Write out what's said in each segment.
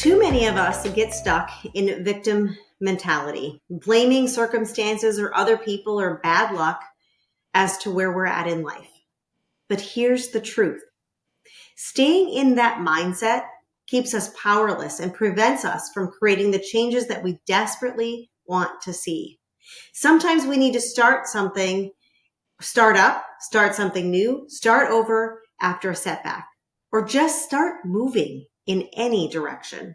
Too many of us get stuck in victim mentality, blaming circumstances or other people or bad luck as to where we're at in life. But here's the truth. Staying in that mindset keeps us powerless and prevents us from creating the changes that we desperately want to see. Sometimes we need to start something, start something new, start over after a setback, or just start moving in any direction.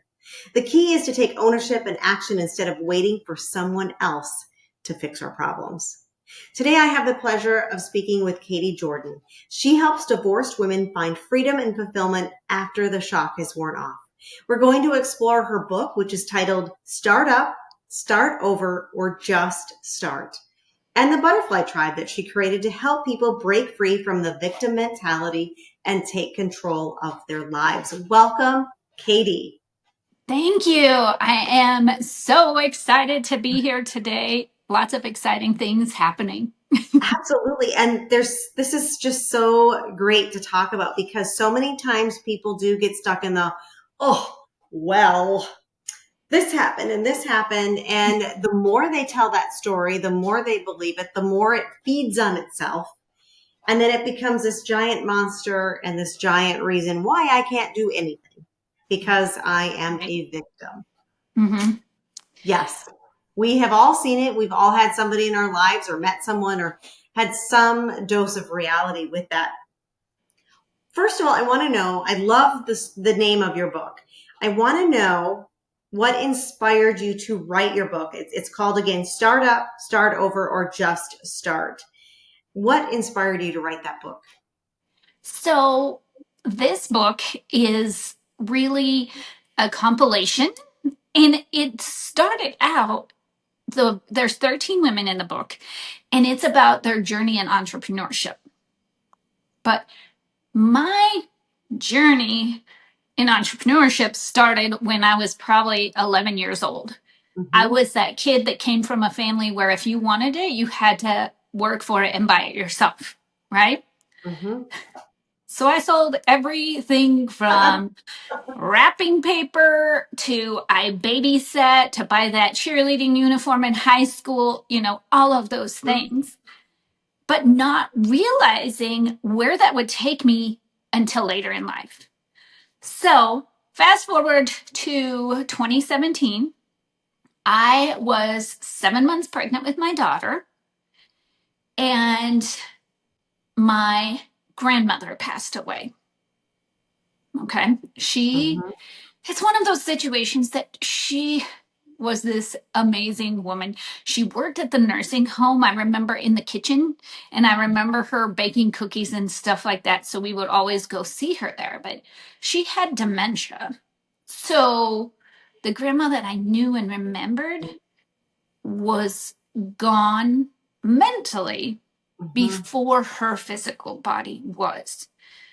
The key is to take ownership and action instead of waiting for someone else to fix our problems. Today, I have the pleasure of speaking with Katie Jordan. She helps divorced women find freedom and fulfillment after the shock has worn off. We're going to explore her book, which is titled Start Up, Start Over, or Just Start, and the Butterfly Tribe that she created to help people break free from the victim mentality and take control of their lives. Welcome, Katie. Thank you. I am so excited to be here today. Lots of exciting things happening. Absolutely. And this is just so great to talk about because so many times people do get stuck in the, oh, well, this happened and this happened. And the more they tell that story, the more they believe it, the more it feeds on itself. And then it becomes this giant monster and this giant reason why I can't do anything because I am a victim. Mm-hmm. Yes, we have all seen it. We've all had somebody in our lives or met someone or had some dose of reality with that. First of all, I want to know, I love the name of your book. I want to know what inspired you to write your book. It's called, again, Start Up, Start Over, or Just Start. What inspired you to write that book? So, this book is really a compilation, and it started out. There's 13 women in the book, and it's about their journey in entrepreneurship. But my journey in entrepreneurship started when I was probably 11 years old. I Mm-hmm. was that kid that came from a family where if you wanted it, you had to work for it and buy it yourself, right? Mm-hmm. So I sold everything from wrapping paper to I babysat to buy that cheerleading uniform in high school, all of those things, but not realizing where that would take me until later in life. So fast forward to 2017. I was 7 months pregnant with my daughter, and my grandmother passed away. Okay. Mm-hmm. It's one of those situations that she was this amazing woman. She worked at the nursing home. I remember in the kitchen, and I remember her baking cookies and stuff like that. So we would always go see her there, but she had dementia. So the grandma that I knew and remembered was gone mentally Mm-hmm. before her physical body was.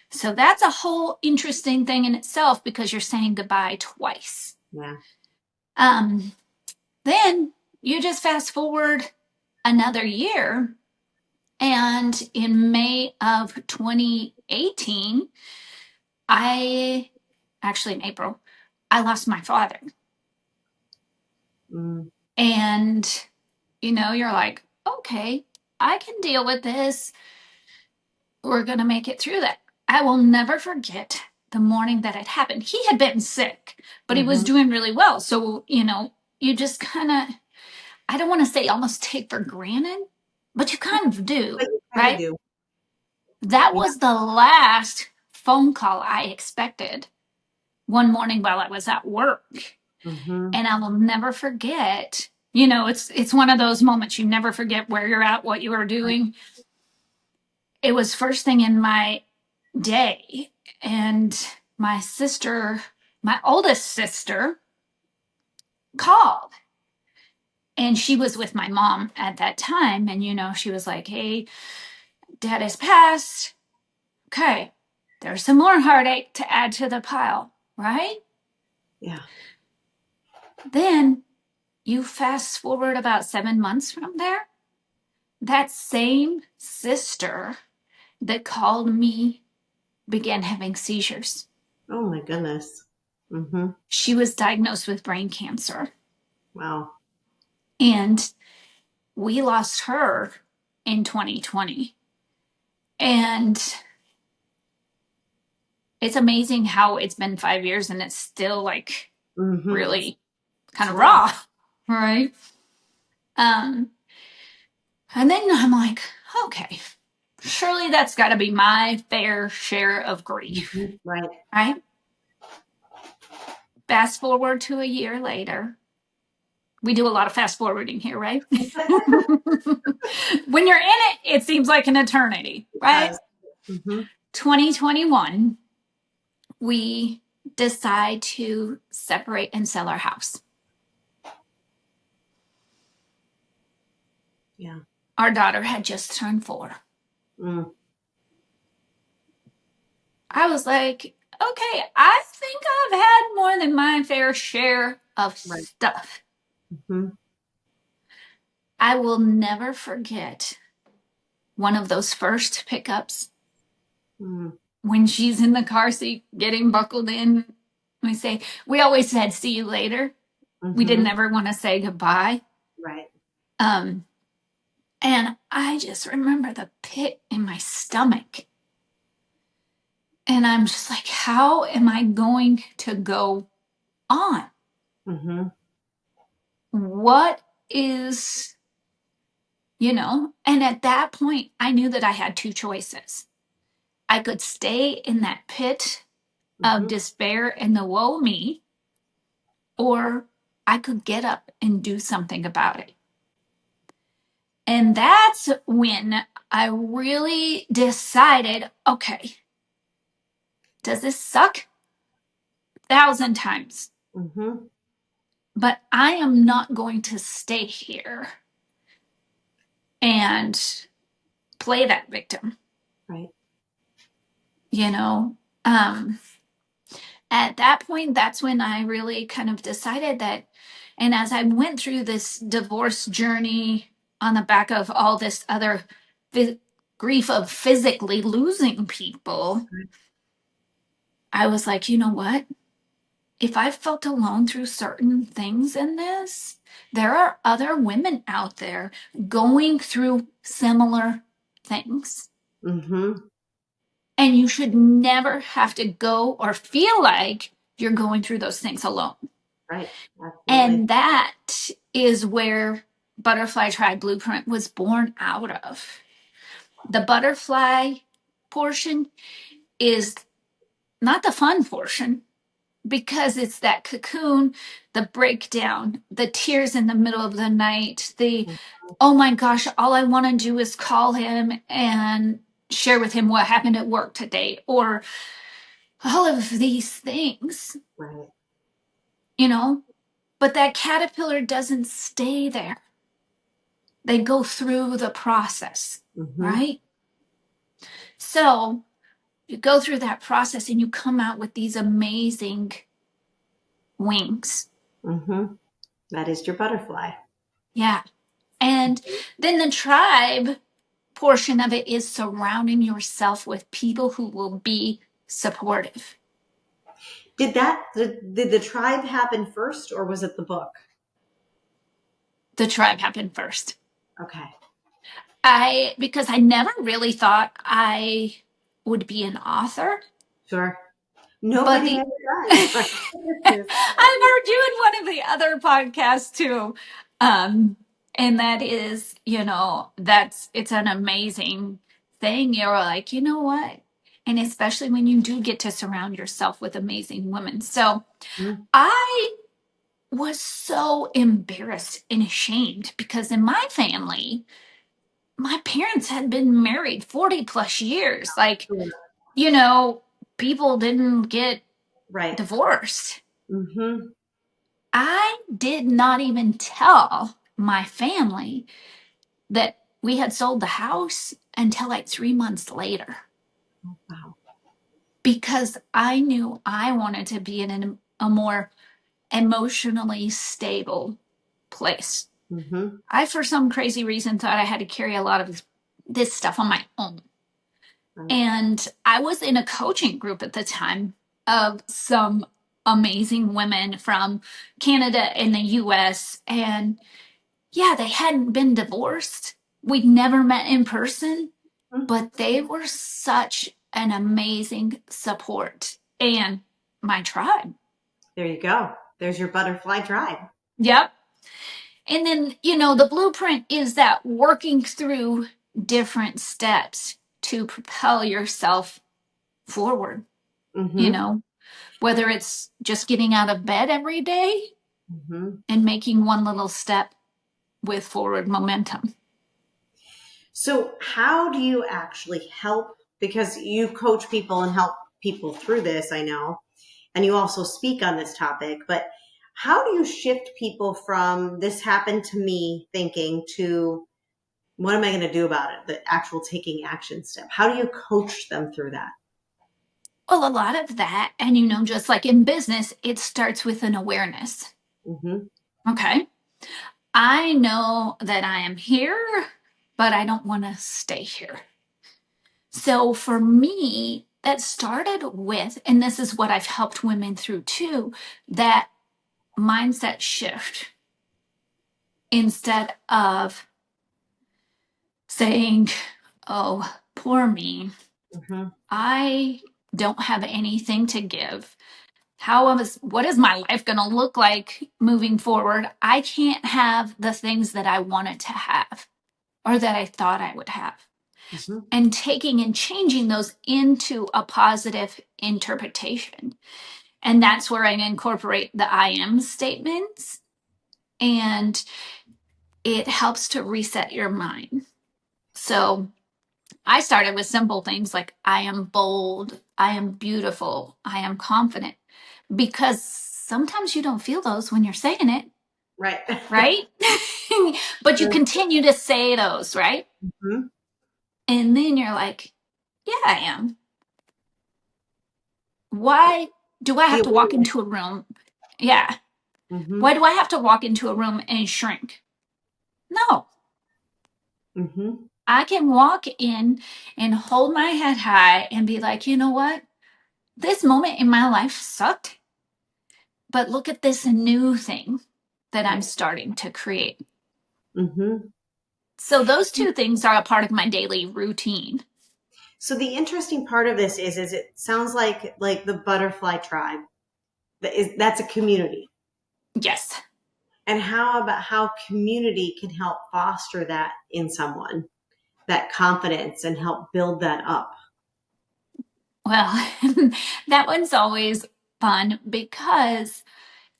So that's a whole interesting thing in itself because you're saying goodbye twice. Yeah. Um, then you just fast forward another year, and in May of 2018, in April, I lost my father. Mm. And, you're like, okay, I can deal with this. We're going to make it through that. I will never forget the morning that it happened. He had been sick, but he was Mm-hmm. doing really well. So, you just kind of, I don't want to say almost take for granted, but you kind of But do, you kind of right? do. That Yeah. was the last phone call I expected one morning while I was at work. Mm-hmm. And I will never forget, it's one of those moments you never forget where you're at, what you are doing. It was first thing in my day, and my oldest sister, called, and she was with my mom at that time. And she was like, hey, dad has passed. Okay, there's some more heartache to add to the pile, right? Yeah. Then you fast forward about 7 months from there, that same sister that called me began having seizures. Oh my goodness. Mm-hmm. She was diagnosed with brain cancer. Wow. And we lost her in 2020. And it's amazing how it's been 5 years and it's still like Mm-hmm. really kind of Still. raw, right? Um, and then I'm like, okay, surely that's got to be my fair share of grief, Mm-hmm. Right. right? Fast forward to a year later. We do a lot of fast forwarding here, right? When you're in it, it seems like an eternity, It right? does. Mm-hmm. 2021, we decide to separate and sell our house. Yeah. Our daughter had just turned 4. Mm. I was like, okay, I think I've had more than my fair share of Right. stuff. Mm-hmm. I will never forget one of those first pickups Mm. when she's in the car seat getting buckled in. We always said, see you later. We didn't Mm-hmm. ever want to say goodbye. Right. Um, and I just remember the pit in my stomach. And I'm just like, how am I going to go on? Mm-hmm. What is, and at that point, I knew that I had 2 choices. I could stay in that pit of Mm-hmm. despair and the woe me, or I could get up and do something about it. And that's when I really decided, okay, does this suck? 1,000 times. Mm-hmm. But I am not going to stay here and play that victim, Right. you know? Um, at that point, that's when I really kind of decided that. And as I went through this divorce journey on the back of all this other grief of physically losing people, I was like, you know what? If I felt alone through certain things in this, there are other women out there going through similar things. Mm-hmm. And you should never have to go or feel like you're going through those things alone. Right. Absolutely. And that is where Butterfly Tribe Blueprint was born out of. The butterfly portion is not the fun portion because it's that cocoon, the breakdown, the tears in the middle of the night, the, oh my gosh, all I want to do is call him and share with him what happened at work today, or all of these things, Right. you know? But that caterpillar doesn't stay there. They go through the process, Mm-hmm. right? So you go through that process and you come out with these amazing wings. Mm-hmm. That is your butterfly. Yeah. And then the tribe portion of it is surrounding yourself with people who will be supportive. Did the tribe happen first, or was it the book? The tribe happened first. Okay. Because I never really thought I would be an author, Sure. but Nobody the ever does. I've heard you in one of the other podcasts too. Um, and that is, it's an amazing thing. You're like, you know what? And especially when you do get to surround yourself with amazing women. So Mhm. I was so embarrassed and ashamed because in my family, my parents had been married 40 plus years. Like, Sure. you know, people didn't get Right. divorced. Mm-hmm. I did not even tell my family that we had sold the house until like 3 months later Wow. because I knew I wanted to be in a more emotionally stable place. Mm-hmm. I, for some crazy reason, thought I had to carry a lot of this stuff on my own. Right. And I was in a coaching group at the time of some amazing women from Canada and the US. And yeah, they hadn't been divorced. We'd never met in person, Mhm. but they were such an amazing support. And my tribe. There you go. There's your butterfly tribe. Yep. And then, the blueprint is that working through different steps to propel yourself forward, you Mm-hmm. know, whether it's just getting out of bed every day Mm-hmm. and making one little step with forward momentum. So, how do you actually help? Because you coach people and help people through this, I know, and you also speak on this topic, but how do you shift people from this happened to me thinking to what am I going to do about it? The actual taking action step. How do you coach them through that? Well, a lot of that, and just like in business, it starts with an awareness. Mm-hmm. Okay. I know that I am here, but I don't want to stay here. So for me, that started with, and this is what I've helped women through too, that mindset shift instead of saying, oh, poor me, Mm-hmm. I don't have anything to give. What is my life going to look like moving forward? I can't have the things that I wanted to have or that I thought I would have. Mm-hmm. And taking and changing those into a positive interpretation. And that's where I incorporate the I am statements, and it helps to reset your mind. So I started with simple things like I am bold, I am beautiful, I am confident, because sometimes you don't feel those when you're saying it, Right. right? But you continue to say those, right? Mm-hmm. And then you're like, yeah, I am. Why do I The have to walk awareness. into a room? Yeah. Mm-hmm. Why do I have to walk into a room and shrink? No, Mm-hmm. I can walk in and hold my head high and be like, you know what? This moment in my life sucked, but look at this new thing that I'm Right. starting to create. Mm-hmm. So those two things are a part of my daily routine. So the interesting part of this is it sounds like the butterfly tribe. That's a community. Yes. And how about how community can help foster that in someone, that confidence and help build that up? Well, that one's always fun because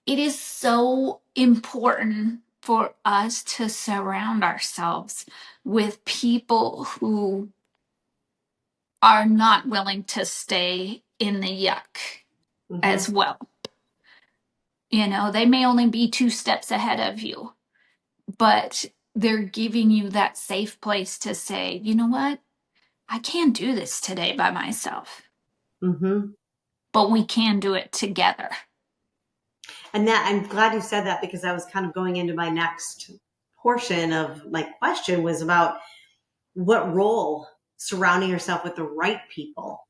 it is so important for us to surround ourselves with people who are not willing to stay in the yuck Mm-hmm. as well. They may only be two steps ahead of you, but they're giving you that safe place to say, you know what? I can't do this today by myself, Mm-hmm. but we can do it together. And that I'm glad you said that because I was kind of going into my next portion of my question was about what role surrounding yourself with the right people,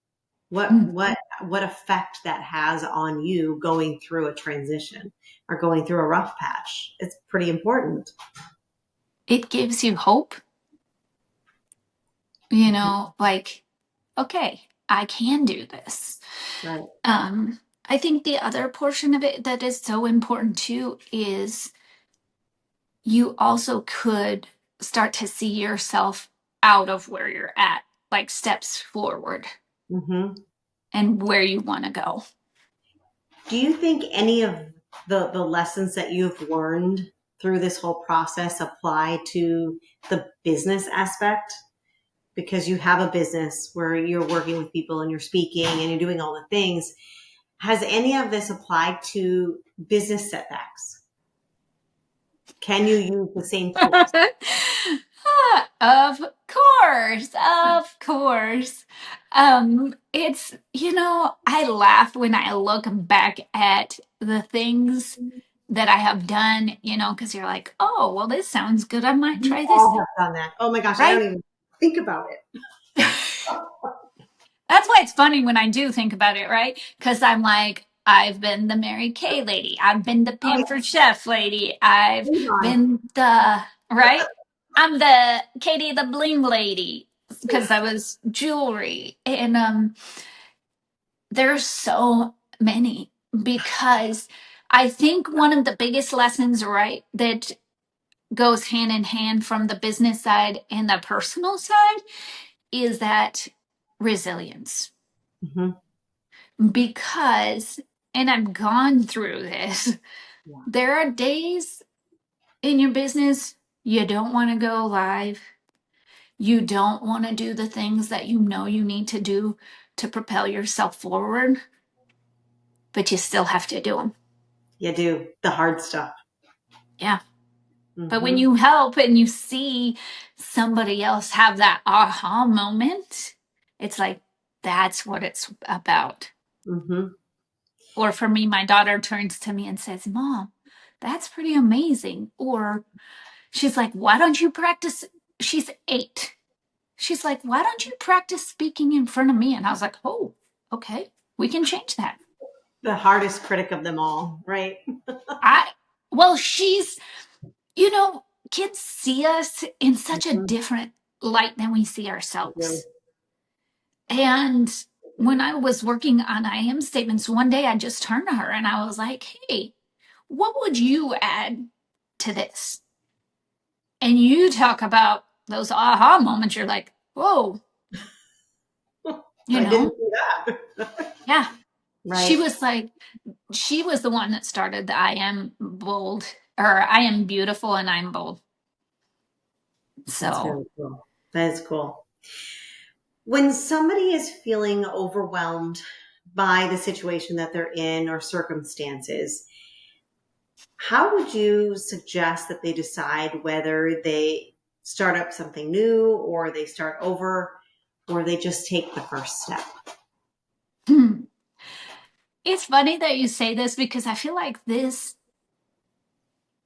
what Mm. what what effect that has on you going through a transition or going through a rough patch. It's pretty important. It gives you hope, like, okay, I can do this. Right. I think the other portion of it that is so important too is you also could start to see yourself out of where you're at, like steps forward Mm-hmm. and where you want to go. Do you think any of the lessons that you've learned through this whole process apply to the business aspect? Because you have a business where you're working with people and you're speaking and you're doing all the things. Has any of this applied to business setbacks? Can you use the same tools? Of course, of course. I laugh when I look back at the things that I have done, because you're like, oh, well, this sounds good. I might We try this, all have done that. Oh my gosh, I don't right? even think about it. That's why it's funny when I do think about it, right? Because I'm like, I've been the Mary Kay lady. I've been the Oh, Pampered Chef lady. I've yeah, hold on. been the, right? I'm the Katie the Bling lady because I was jewelry. And there's so many because I think one of the biggest lessons, right, that goes hand in hand from the business side and the personal side is that resilience. Mhm. Because, and I've gone through this, Yeah. there are days in your business you don't want to go live. You don't want to do the things that you know you need to do to propel yourself forward, but you still have to do them. You do the hard stuff. Yeah. But when Hmm. you help and you see somebody else have that aha moment, it's like, that's what it's about. Hmm. Or for me, my daughter turns to me and says, Mom, that's pretty amazing. Or she's like, why don't you practice? She's 8. She's like, why don't you practice speaking in front of me? And I was like, oh, okay, we can change that. The hardest critic of them all, right? I, well, you know, kids see us in such a Mhm. different light than we see They do. ourselves. And when I was working on I am statements, one day I just turned to her and I was like, hey, what would you add to this? And you talk about those aha moments, you're like, whoa, you I didn't know? see that. Yeah. She Right. was like, she was the one that started the I am bold or I am beautiful and I'm bold. That's So, very cool. That is cool. When somebody is feeling overwhelmed by the situation that they're in or circumstances, how would you suggest that they decide whether they start up something new or they start over or they just take the first step? it's funny that you say this because I feel like this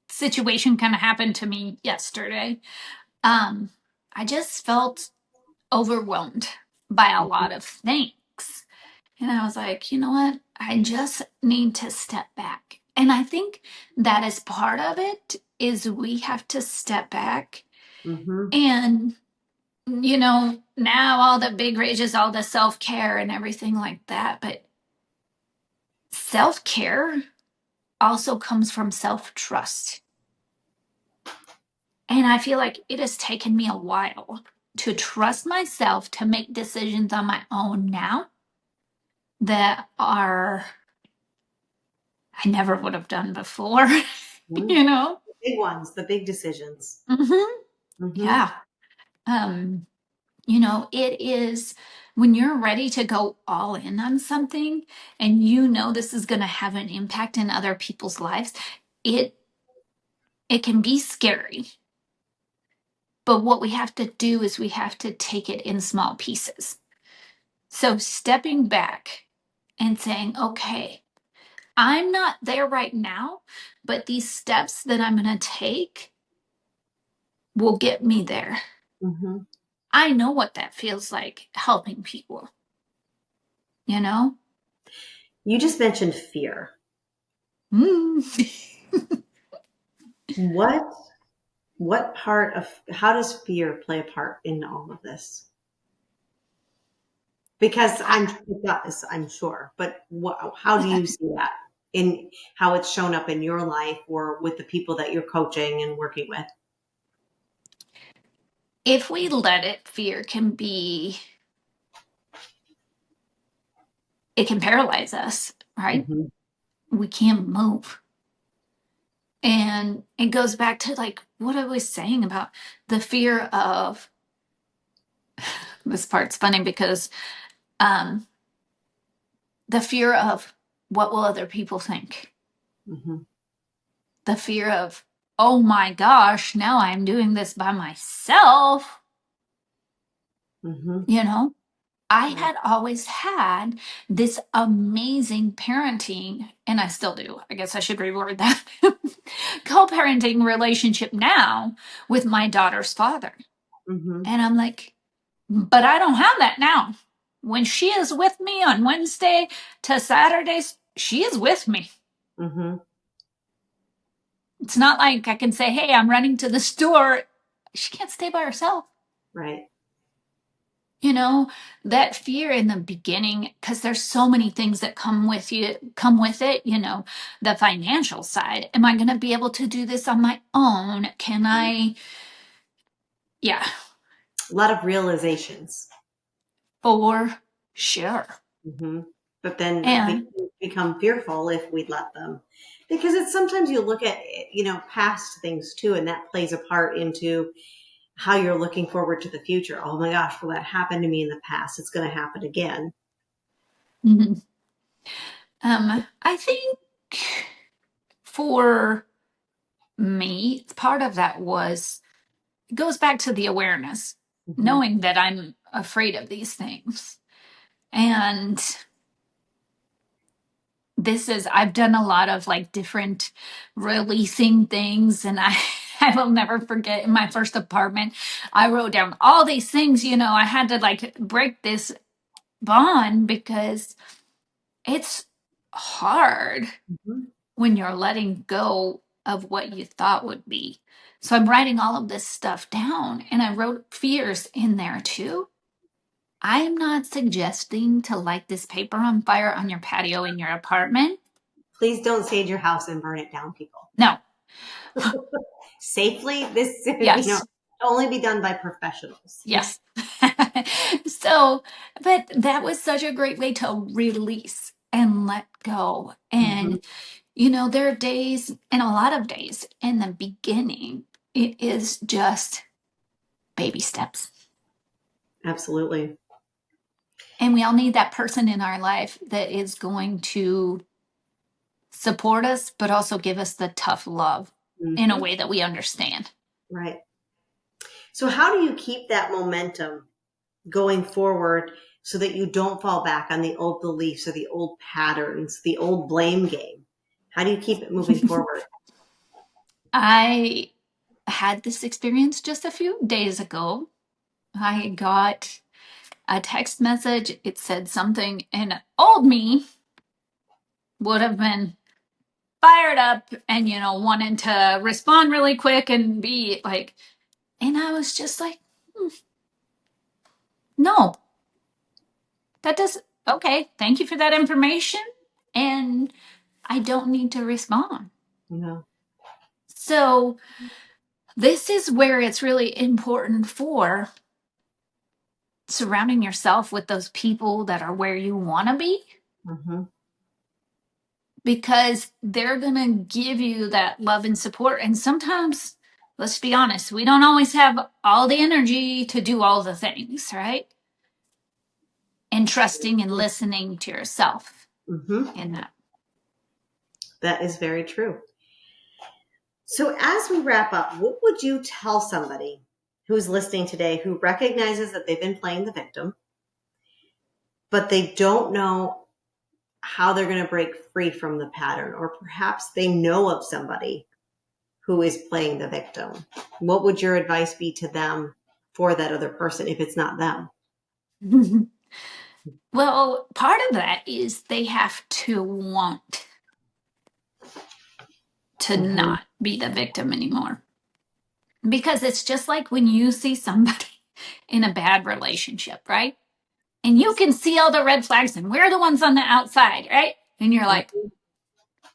situation kind of happened to me yesterday. Um, I just felt overwhelmed by a Mhm. lot of things. And I was like, you know what? I just need to step back. And I think that is part of it is we have to step back Mhm. and now all the big rage is all the self-care and everything like that, but self-care also comes from self-trust. And I feel like it has taken me a while to trust myself to make decisions on my own now that are I never would have done before, Mhm. you know? The big ones, the big decisions. Mm-hmm. Mhm. Yeah. Um, it is when you're ready to go all in on something and you know this is going to have an impact in other people's lives, it it can be scary. But what we have to do is we have to take it in small pieces. So stepping back and saying, okay, I'm not there right now, but these steps that I'm going to take will get me there. Mhm. I know what that feels like helping people, you know? You just mentioned fear. Mm. What what part of how does fear play a part in all of this? Because it does, I'm sure. But how do you see that in how it's shown up in your life or with the people that you're coaching and working with? If we let it, fear can it can paralyze us, right? Hmm. We can't move. And it goes back to like what I was saying about the fear of this part's funny because um the fear of what will other people think? Hmm. The fear of, oh my gosh, now I'm doing this by myself, Hmm. you know? I Right. had always had this amazing parenting, and I still do. I guess I should reword that co parenting relationship now with my daughter's father. Hmm. And I'm like, but I don't have that now. When she is with me on Wednesday to Saturdays, she is with me. Mm-hmm. It's not like I can say, hey, I'm running to the store. She can't stay by herself. Right. You know, that fear in the beginning, because there's so many things that come with it, the financial side. Am I going to be able to do this on my own? Can I? Yeah, A lot of realizations. for sure. Hmm. But then they And become fearful if we let them. Because it's sometimes you look at, past things too, and that plays a part into how you're looking forward to the future. Oh my gosh, well, that happened to me in the past. It's going to happen again. mhm. I think for me, part of that it goes back to the awareness, Hmm. knowing that I'm afraid of these things. And I've done a lot of like different releasing things. And I will never forget in my first apartment, I wrote down all these things, I had to like break this bond because it's hard Hmm. when you're letting go of what you thought would be. So I'm writing all of this stuff down and I wrote fears in there too. I am not suggesting to light this paper on fire on your patio in your apartment. Please don't sage your house and burn it down, people. No. Safely, this, Yes. only be done by professionals. Yes. So, but that was such a great way to release and let go. Hmm. And, there are days and a lot of days in the beginning, it is just baby steps. Absolutely. And we all need that person in our life that is going to support us, but also give us the tough love in a Hmm. way that we understand. Right. So, how do you keep that momentum going forward so that you don't fall back on the old beliefs or the old patterns, the old blame game? How do you keep it moving forward? I had this experience just a few days ago. I got a text message. It said something, and old me would have been fired up and, wanting to respond really quick and be like, and I was just like, no, that does, okay, thank you for that information. And I don't need to respond. No. So, this is where it's really important for surrounding yourself with those people that are where you want to be Hmm. because they're going to give you that love and support. And sometimes, let's be honest, we don't always have all the energy to do all the things, right? And trusting and listening to yourself Hmm. in that. That is very true. So, as we wrap up, what would you tell somebody who's listening today who recognizes that they've been playing the victim, but they don't know how they're going to break free from the pattern, or perhaps they know of somebody who is playing the victim? What would your advice be to them for that other person if it's not them? Well, part of that is they have to want to Hmm. not be the victim anymore. Because it's just like when you see somebody in a bad relationship, right? And you Yes. can see all the red flags, and we're the ones on the outside, right? And you're like, Mhm.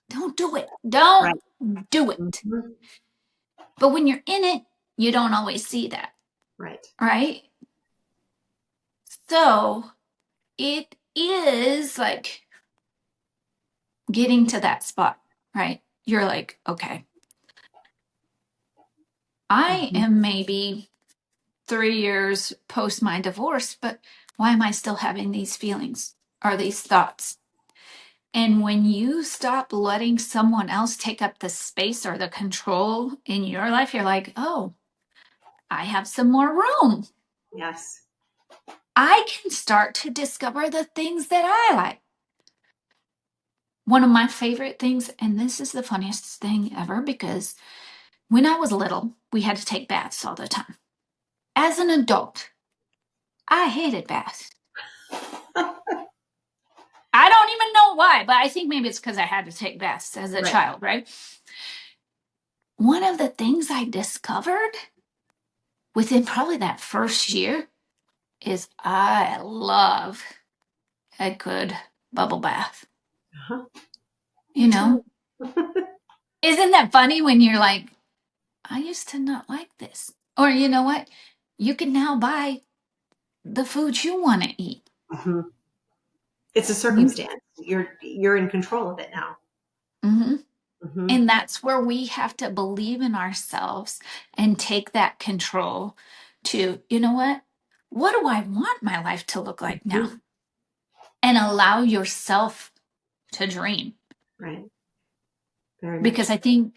don't do it. Don't Right. do it. Hmm. But when you're in it, you don't always see that, Right. right? So it is like getting to that spot, right? You're like, okay, I Hmm. am maybe 3 years post my divorce, but why am I still having these feelings or these thoughts? And when you stop letting someone else take up the space or the control in your life, you're like, oh, I have some more room. Yes. I can start to discover the things that I like. One of my favorite things, and this is the funniest thing ever because when I was little, we had to take baths all the time. As an adult, I hated baths. I don't even know why, but I think maybe it's because I had to take baths as a Right. child, right? One of the things I discovered within probably that first year is I love a good bubble bath. Uh-huh. You Me know, too. isn't that funny when you're like, I used to not like this? Or you know what? You can now buy the food you want to eat. Mhm. It's a You, circumstance. You're in control of it now. hmm Hmm. And that's where we have to believe in ourselves and take that control to, you know what? What do I want my life to look like now? And allow yourself to dream. Right. Very much Because I so. think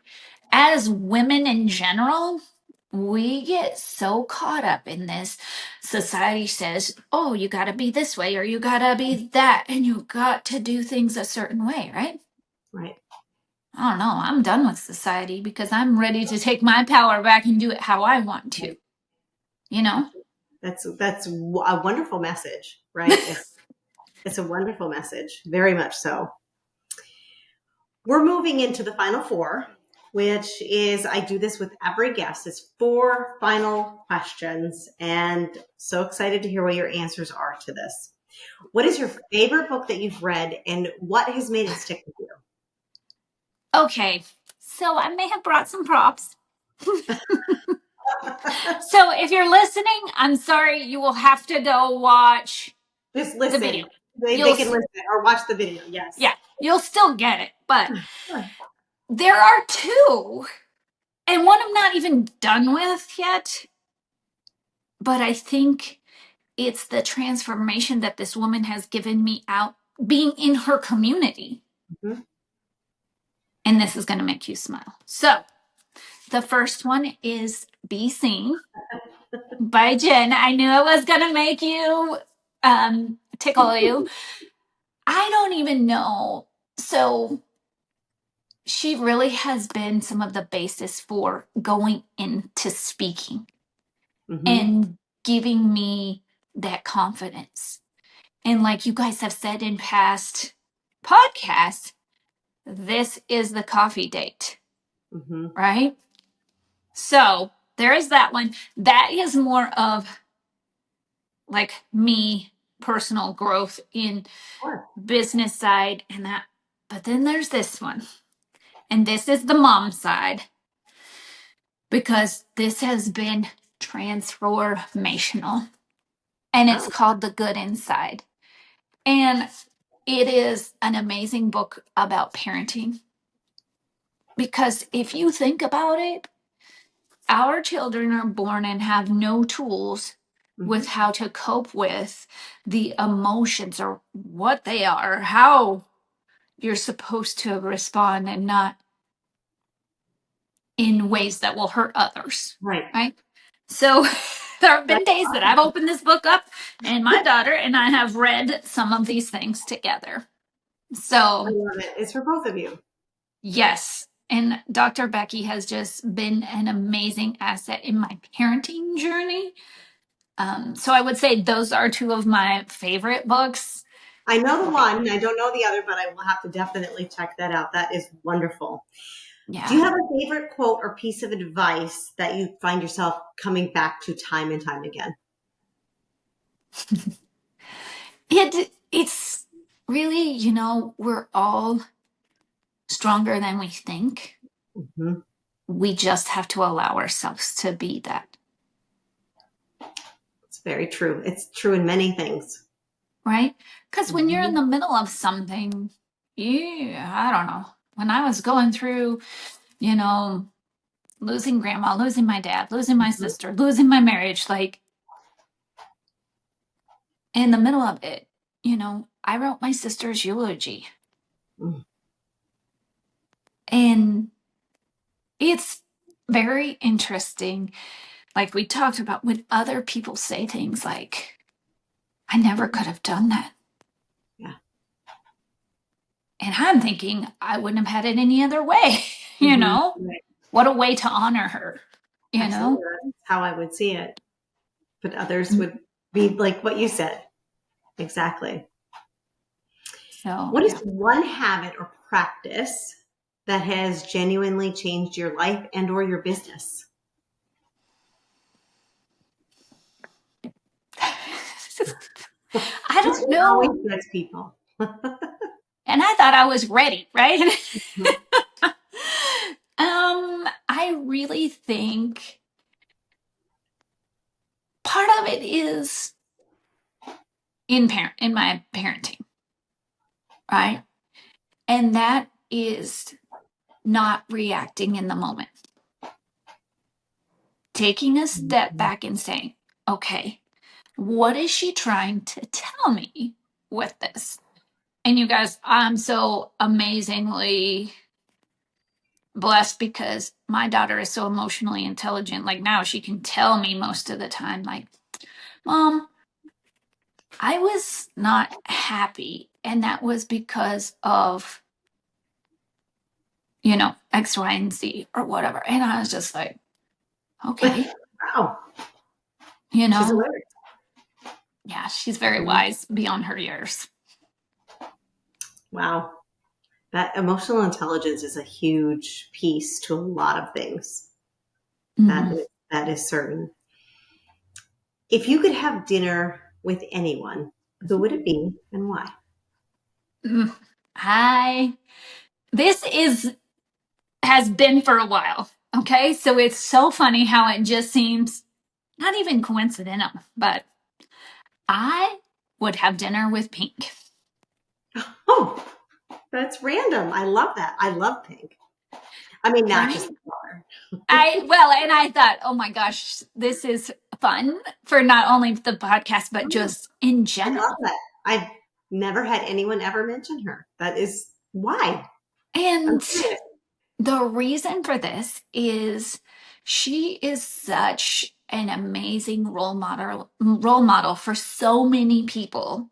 as women in general, we get so caught up in this. Society says, oh, you got to be this way or you got to be that, and you got to do things a certain way, right? Right. I don't know. I'm done with society because I'm ready to take my power back and do it how I want to, Right. you know? That's a wonderful message, right? It's a wonderful message, very much so. We're moving into the final four, which is I do this with every guest. It's four final questions, and so excited to hear what your answers are to this. What is your favorite book that you've read, and what has made it stick with you? Okay. So I may have brought some props. So if you're listening, I'm sorry, you will have to go watch Just the listen. video. They You'll, can listen or watch the video. Yes. yeah, you'll still get it. But Sure. there are two, and one I'm not even done with yet. But I think it's the transformation that this woman has given me out being in her community. Mhm. And this is going to make you smile. So the first one is Be Seen by Jen. I knew it was going to make you tickle you. I don't even know. So she really has been some of the basis for going into speaking Mhm. and giving me that confidence. And like you guys have said in past podcasts, this is the coffee date, Mhm. right? So there is that one. That is more of like me, personal growth in Sure. business side and that. But then there's this one. And this is the mom side because this has been transformational. And it's Oh. called The Good Inside. And it is an amazing book about parenting. Because if you think about it, our children are born and have no tools with Mhm. how to cope with the emotions or what they are, how you're supposed to respond and not in ways that will hurt others, Right. right? So there have been That's days that I've awesome. opened this book up and my daughter and I have read some of these things together. I So, love it. It's for both of you. yes. And Dr. Becky has just been an amazing asset in my parenting journey. So I would say those are two of my favorite books. I know the one. I don't know the other, but I will have to definitely check that out. That is wonderful. Do Yeah. you have a favorite quote or piece of advice that you find yourself coming back to time and time again? It's really, we're all stronger than we think. Hmm. We just have to allow ourselves to be that, It's very true. It's true in many things. right? Because when you're in Hmm. the middle of something, I don't know. When I was going through, you know, losing grandma, losing my dad, losing my Hmm. sister, losing my marriage, like in the middle of it, I wrote my sister's eulogy. And it's very interesting. Like we talked about when other people say things like, I never could have done that. Yeah. And I'm thinking, I wouldn't have had it any other way, you Hmm. know? Right. What a way to honor her, you Absolutely. know? That's how I would see it. But others would be like what you said. Exactly. So, What is yeah. one habit or practice that has genuinely changed your life and or your business? I This don't one always know. gets people. And I thought I was ready, right? Mhm. I really think part of it is in my parenting, right? And that is not reacting in the moment. Taking a step back and saying, okay, what is she trying to tell me with this? And you guys, I'm so amazingly blessed because my daughter is so emotionally intelligent. Like now she can tell me most of the time, like, Mom, I was not happy. And that was because of, X, Y, and Z or whatever. And I was just like, okay, Wow, you she's know, hilarious. yeah, she's very Mhm. wise beyond her years. Wow. That emotional intelligence is a huge piece to a lot of things. Mm-hmm. That is certain. If you could have dinner with anyone, who would it be and why? Mm. This has been for a while. Okay. So it's so funny how it just seems not even coincidental, but I would have dinner with Pink. Oh, that's random. I love that. I love pink. I mean, not just Right? the color. And I thought, oh my gosh, this is fun for not only the podcast, but Oh, just in I love general. that. I've never had anyone ever mention her. That is why. I'm And curious. the reason for this is she is such an amazing role model for so many people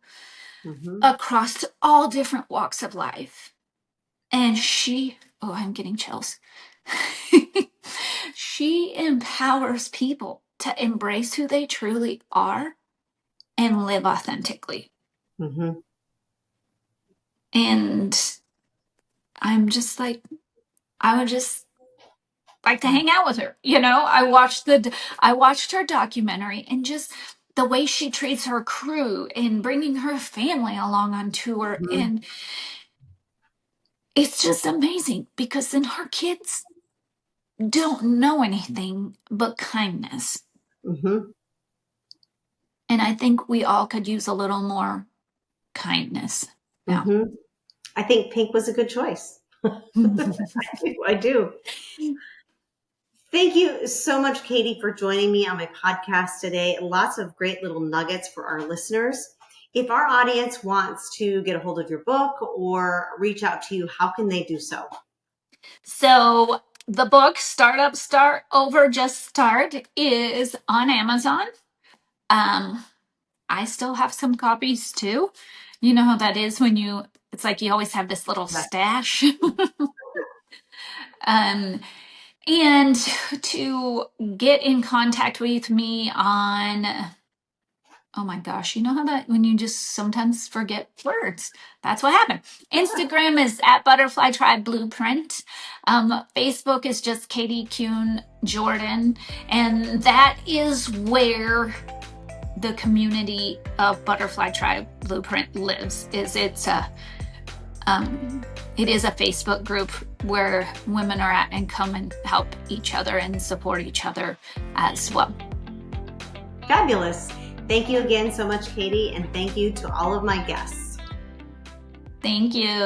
Hmm. across all different walks of life. And oh, I'm getting chills. She empowers people to embrace who they truly are and live authentically. Hmm. And I'm just like, I would just like to hang out with her. I watched her documentary and just the way she treats her crew and bringing her family along on tour. Hmm. And it's just amazing because then her kids don't know anything but kindness. Hmm. And I think we all could use a little more kindness now. Hmm. I think pink was a good choice. I do. Thank you so much, Katie, for joining me on my podcast today. Lots of great little nuggets for our listeners. If our audience wants to get a hold of your book or reach out to you, how can they do so? So the book Startup Start Over Just Start is on Amazon. Um, I still have some copies too. You know how that is when it's like you always have this little Right. stash. um, and to get in contact with me on, oh my gosh, you know how that when you just sometimes forget words? That's what happened. Instagram is at Butterfly Tribe Blueprint. Facebook is just Katie Kuhn Jordan. And that is where the community of Butterfly Tribe Blueprint lives. It is a Facebook group where women are at and come and help each other and support each other as well. Fabulous. Thank you again so much, Katie, and thank you to all of my guests. Thank you.